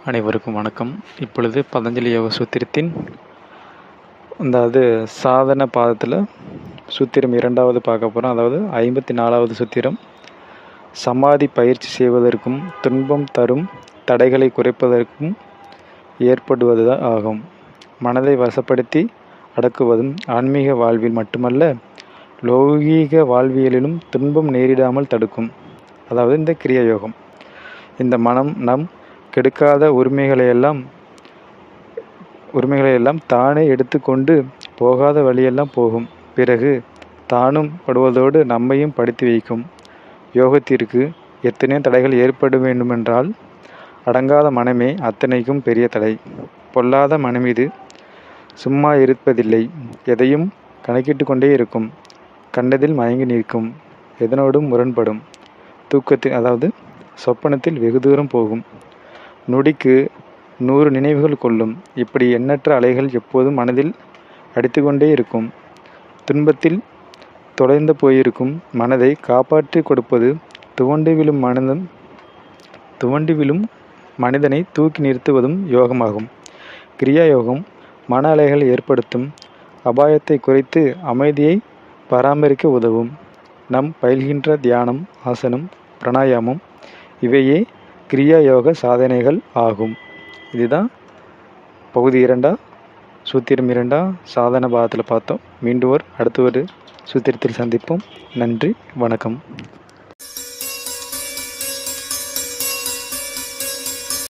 அனைவருக்கும் வணக்கம். இப்பொழுது பதஞ்சலி யோக சூத்திரத்தின் அதாவது சாதன பாதத்தில் சூத்திரம் 2வது பார்க்க போகிறோம். அதாவது 54வது சூத்திரம். சமாதி பயிற்சி செய்வதற்கும் துன்பம் தரும் தடைகளை குறைப்பதற்கும் ஏற்படுவது ஆகும். மனதை வசப்படுத்தி அடக்குவதும் ஆன்மீக வாழ்வில் மட்டுமல்ல, லௌகீக வாழ்வியலிலும் துன்பம் நேரிடாமல் தடுக்கும். அதாவது இந்த கிரியா யோகம். இந்த மனம் நம் கெடுக்காத உரிமைகளையெல்லாம் தானே எடுத்துக்கொண்டு போகாத வழியெல்லாம் போகும். பிறகு தானும் படுவதோடு நம்மையும் படுத்தி வைக்கும். யோகத்திற்கு எத்தனையோ தடைகள் ஏற்பட வேண்டுமென்றால் அடங்காத மனமே அத்தனைக்கும் பெரிய தடை. பொல்லாத மனமிது சும்மா இருப்பதில்லை. எதையும் கணக்கிட்டு கொண்டே இருக்கும். கண்டதில் மயங்கி நிற்கும். எதனோடும் முரண்படும். தூக்கத்தில் அதாவது சொப்பனத்தில் வெகு தூரம் போகும். நொடிக்கு 100 நினைவுகள் கொள்ளும். இப்படி எண்ணற்ற அலைகள் எப்போதும் மனதில் அடித்து கொண்டே இருக்கும். துன்பத்தில் தொலைந்து போயிருக்கும் மனதை காப்பாற்றி கொடுப்பது துவண்டு விழும் மனிதனை தூக்கி நிறுத்துவதும் யோகமாகும். கிரியா யோகம் மன அலைகள் ஏற்படுத்தும் அபாயத்தை குறைத்து அமைதியை பராமரிக்க உதவும். நம் பயில்கின்ற தியானம், ஆசனம், பிராணாயாமம் இவையே கிரியா யோக சாதனைகள் ஆகும். இதுதான் பகுதி 2 சூத்திரம் 2 சாதன பாகத்தில் பார்த்தோம். மீண்டும் அடுத்த ஒரு சூத்திரத்தில் சந்திப்போம். நன்றி, வணக்கம்.